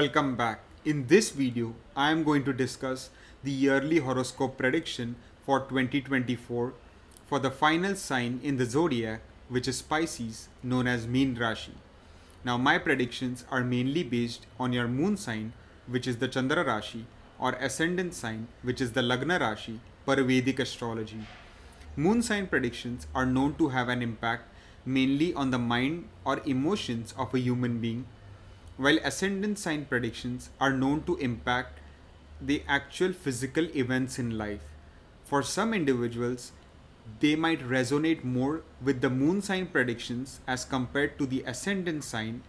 Welcome back. In this video, I am going to discuss the yearly horoscope prediction for 2024 for the final sign in the zodiac, which is Pisces, known as Meen Rashi. Now, my predictions are mainly based on your moon sign, which is the Chandra Rashi, or ascendant sign, which is the Lagna Rashi, per Vedic astrology. Moon sign predictions are known to have an impact mainly on the mind or emotions of a human being, while ascendant sign predictions are known to impact the actual physical events in life. For some individuals, they might resonate more with the moon sign predictions as compared to the ascendant sign,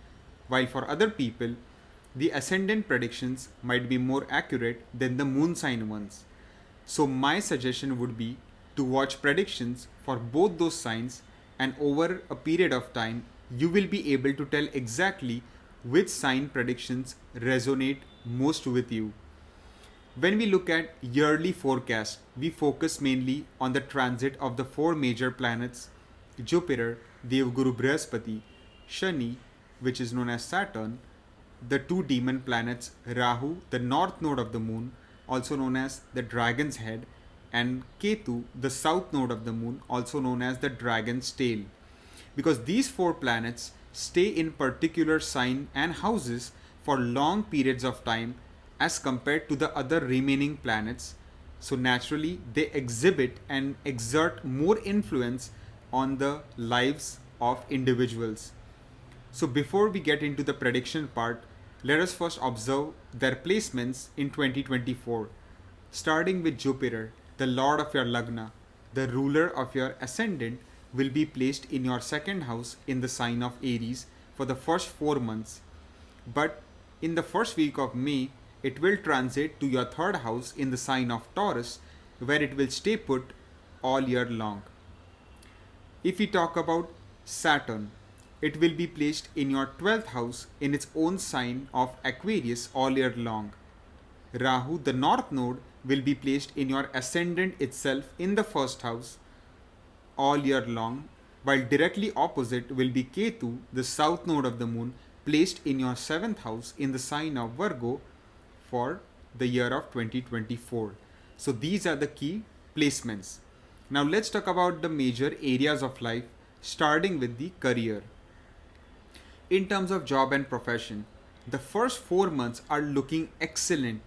while for other people, the ascendant predictions might be more accurate than the moon sign ones. So, my suggestion would be to watch predictions for both those signs, and over a period of time, you will be able to tell exactly which sign predictions resonate most with you. When we look at yearly forecast, we focus mainly on the transit of the four major planets: Jupiter, Devguru Brihaspati, Shani, which is known as Saturn, the two demon planets Rahu, the north node of the moon, also known as the dragon's head, and Ketu, the south node of the moon, also known as the dragon's tail. Because these four planets stay in particular sign and houses for long periods of time as compared to the other remaining planets, so naturally they exhibit and exert more influence on the lives of individuals. So before we get into the prediction part, let us first observe their placements in 2024. Starting with Jupiter, the lord of your Lagna, the ruler of your ascendant, will be placed in your second house in the sign of Aries for the first 4 months. But in the first week of May, it will transit to your third house in the sign of Taurus, where it will stay put all year long. If we talk about Saturn, it will be placed in your 12th house in its own sign of Aquarius all year long. Rahu, the north node, will be placed in your ascendant itself in the first house all year long, while directly opposite will be Ketu, the south node of the moon, placed in your 7th house in the sign of Virgo for the year of 2024. So these are the key placements. Now let's talk about the major areas of life, starting with the career. In terms of job and profession, the first 4 months are looking excellent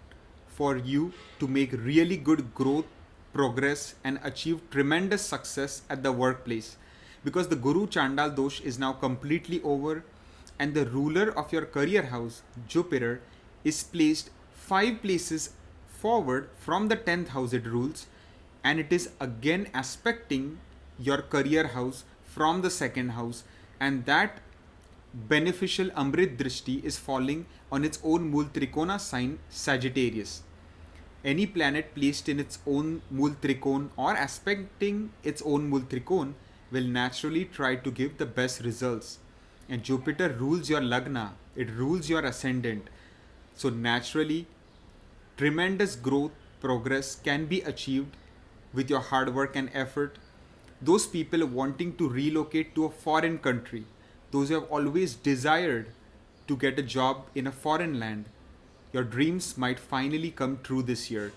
for you to make really good growth, progress, and achieve tremendous success at the workplace, because the Guru Chandal Dosh is now completely over, and the ruler of your career house, Jupiter, is placed 5 places forward from the 10th house it rules, and it is again aspecting your career house from the second house, and that beneficial Amrit Drishti is falling on its own Mool Trikona sign, Sagittarius. Any planet placed in its own Mool Trikon or aspecting its own Mool Trikon will naturally try to give the best results. And Jupiter rules your Lagna, it rules your ascendant. So naturally, tremendous growth, progress can be achieved with your hard work and effort. Those people wanting to relocate to a foreign country, those who have always desired to get a job in a foreign land, your dreams might finally come true this year.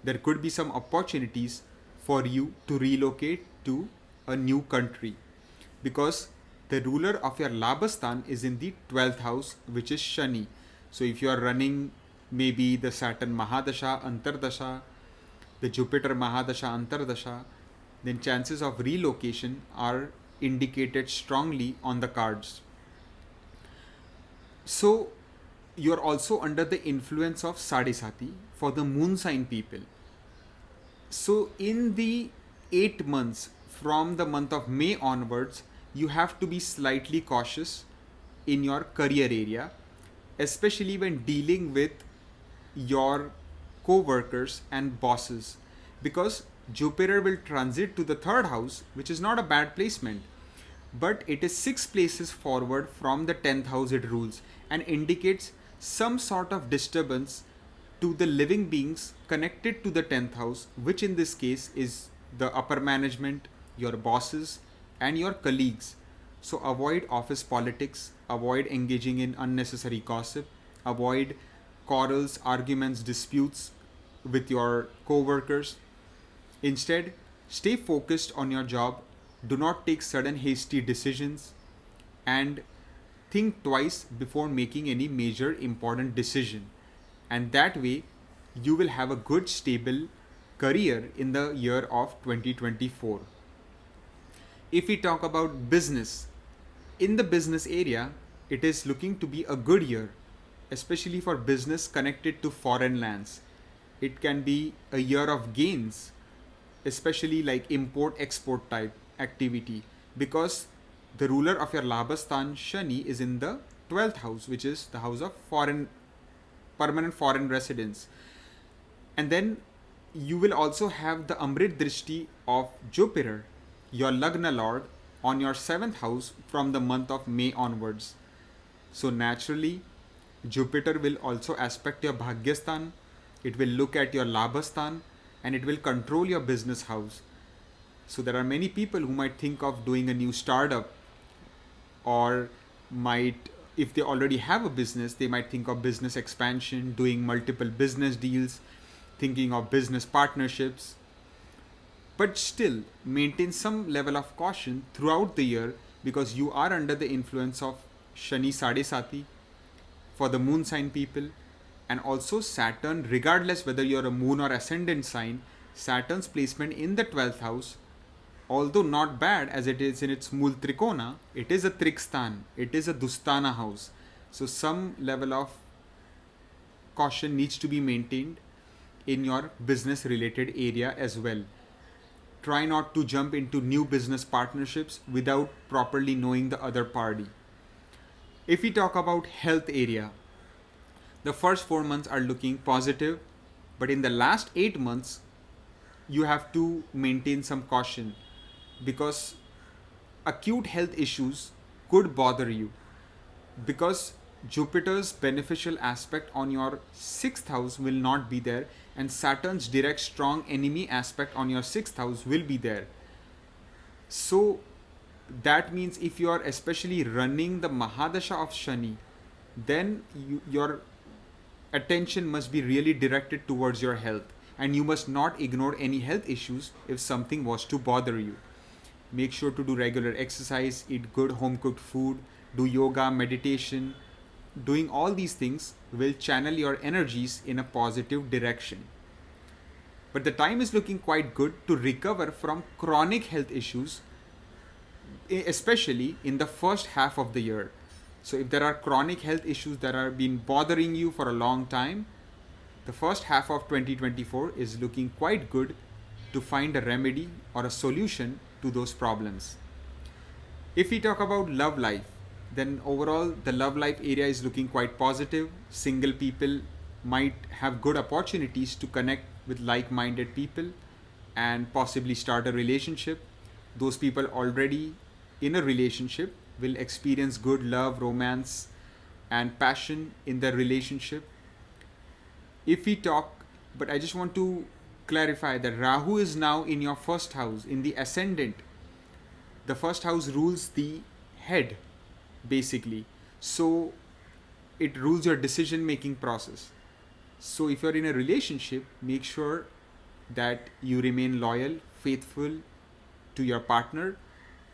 There could be some opportunities for you to relocate to a new country, because the ruler of your Labastan is in the 12th house, which is Shani. So if you are running maybe the Saturn Mahadasha, Antardasha, the Jupiter Mahadasha, Antardasha, then chances of relocation are indicated strongly on the cards. So you're also under the influence of Sadhisati for the moon sign people. So in the 8 months from the month of May onwards, you have to be slightly cautious in your career area, especially when dealing with your co-workers and bosses, because Jupiter will transit to the third house, which is not a bad placement, but it is 6 places forward from the 10th house it rules, and indicates some sort of disturbance to the living beings connected to the 10th house, which in this case is the upper management, your bosses, and your colleagues. So avoid office politics, avoid engaging in unnecessary gossip, avoid quarrels, arguments, disputes with your co-workers. Instead, stay focused on your job, do not take sudden hasty decisions, and think twice before making any major important decision. And that way, you will have a good stable career in the year of 2024. If we talk about business, in the business area, it is looking to be a good year, especially for business connected to foreign lands. It can be a year of gains, especially like import export type activity, because the ruler of your Labhastan Shani is in the 12th house, which is the house of foreign permanent foreign residence. And then you will also have the Amrit Drishti of Jupiter, your Lagna Lord, on your 7th house from the month of May onwards. So naturally, Jupiter will also aspect your Bhagyastan, it will look at your Labhastan, and it will control your business house. So there are many people who might think of doing a new startup, or might, if they already have a business, they might think of business expansion, doing multiple business deals, thinking of business partnerships. But still, maintain some level of caution throughout the year, because you are under the influence of Shani Sadesati for the moon sign people, and also Saturn, regardless whether you're a moon or ascendant sign, Saturn's placement in the 12th house, although not bad as it is in its Mool Trikona, it is a Trikstan, it is a Dustana house. So some level of caution needs to be maintained in your business related area as well. Try not to jump into new business partnerships without properly knowing the other party. If we talk about health area, the first 4 months are looking positive, but in the last 8 months, you have to maintain some caution, because acute health issues could bother you, because Jupiter's beneficial aspect on your 6th house will not be there, and Saturn's direct strong enemy aspect on your 6th house will be there. So that means if you are especially running the Mahadasha of Shani, then your attention must be really directed towards your health, and you must not ignore any health issues if something was to bother you. Make sure to do regular exercise, eat good home cooked food, do yoga, meditation. Doing all these things will channel your energies in a positive direction. But the time is looking quite good to recover from chronic health issues, especially in the first half of the year. So if there are chronic health issues that are been bothering you for a long time, the first half of 2024 is looking quite good to find a remedy or a solution to those problems. If we talk about love life, then overall the love life area is looking quite positive. Single people might have good opportunities to connect with like-minded people and possibly start a relationship. Those people already in a relationship will experience good love, romance, and passion in their relationship. If we talk, but I just want to clarify that Rahu is now in your first house, in the ascendant. The first house rules the head, basically. So it rules your decision making process. So if you're in a relationship, make sure that you remain loyal, faithful to your partner,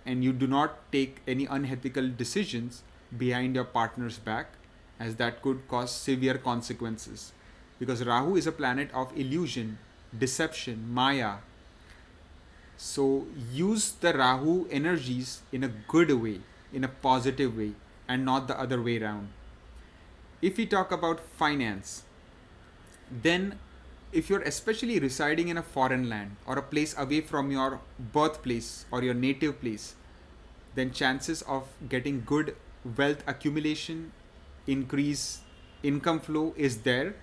and you do not take any unethical decisions behind your partner's back, as that could cause severe consequences. Because Rahu is a planet of illusion, deception, Maya. So use the Rahu energies in a good way, in a positive way, and not the other way around. If we talk about finance, then if you're especially residing in a foreign land or a place away from your birthplace or your native place, then chances of getting good wealth accumulation, increase income flow is there.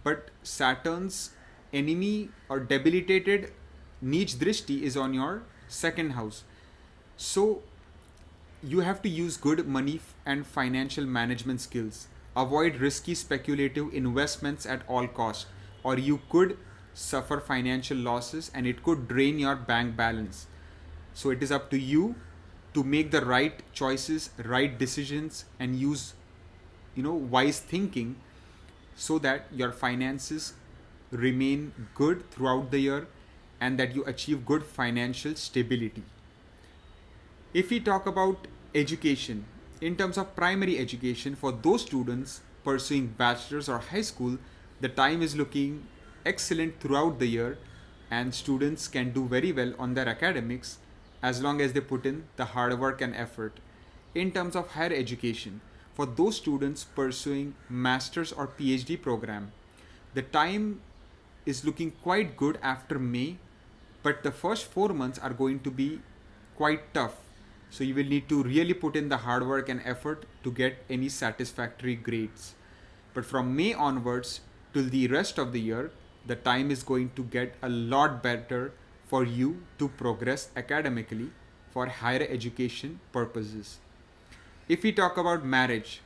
But Saturn's enemy or debilitated Neech Drishti is on your 2nd house. So you have to use good money and financial management skills. Avoid risky speculative investments at all cost, or you could suffer financial losses and it could drain your bank balance. So it is up to you to make the right choices, right decisions, and use wise thinking, so that your finances remain good throughout the year and that you achieve good financial stability. If we talk about education, in terms of primary education, for those students pursuing bachelor's or high school, the time is looking excellent throughout the year, and students can do very well on their academics as long as they put in the hard work and effort. In terms of higher education, for those students pursuing master's or PhD program, the time is looking quite good after May, but the first 4 months are going to be quite tough. So you will need to really put in the hard work and effort to get any satisfactory grades. But from May onwards till the rest of the year, the time is going to get a lot better for you to progress academically for higher education purposes. If we talk about marriage,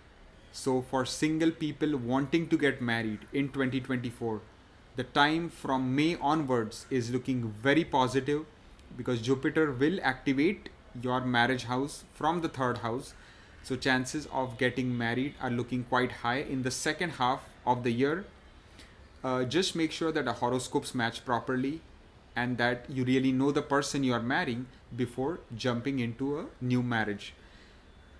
so for single people wanting to get married in 2024, the time from May onwards is looking very positive because Jupiter will activate your marriage house from the third house. So chances of getting married are looking quite high in the second half of the year. Just make sure that the horoscopes match properly and that you really know the person you are marrying before jumping into a new marriage.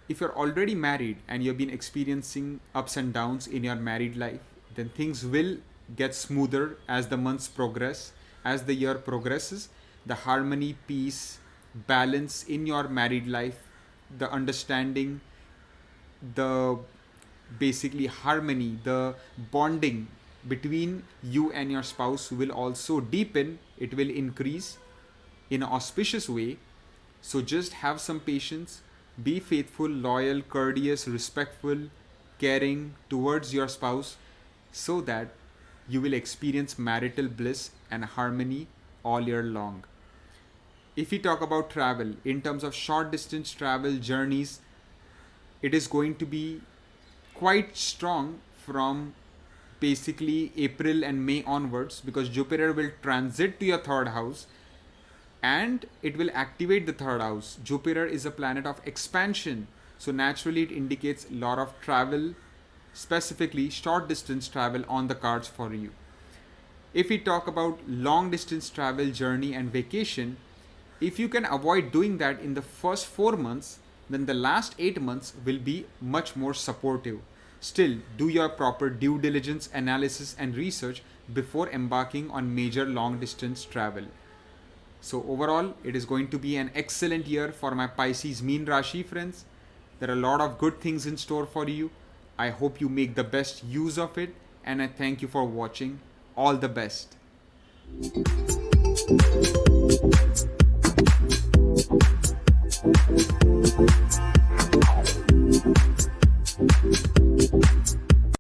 If you're already married and you've been experiencing ups and downs in your married life, then things will get smoother as the months progress, as the year progresses. The harmony, peace, balance in your married life, the understanding, the basically harmony, the bonding between you and your spouse will also deepen, it will increase in an auspicious way. So just have some patience, be faithful, loyal, courteous, respectful, caring towards your spouse so that you will experience marital bliss and harmony all year long. If we talk about travel, in terms of short distance travel journeys, it is going to be quite strong from basically April and May onwards because Jupiter will transit to your third house and it will activate the third house. Jupiter is a planet of expansion, so naturally it indicates a lot of travel, specifically short distance travel on the cards for you. If we talk about long distance travel journey and vacation, if you can avoid doing that in the first 4 months, then the last 8 months will be much more supportive. Still, do your proper due diligence, analysis, and research before embarking on major long distance travel. So, overall, it is going to be an excellent year for my Pisces Meen Rashi friends. There are a lot of good things in store for you. I hope you make the best use of it, and I thank you for watching. All the best.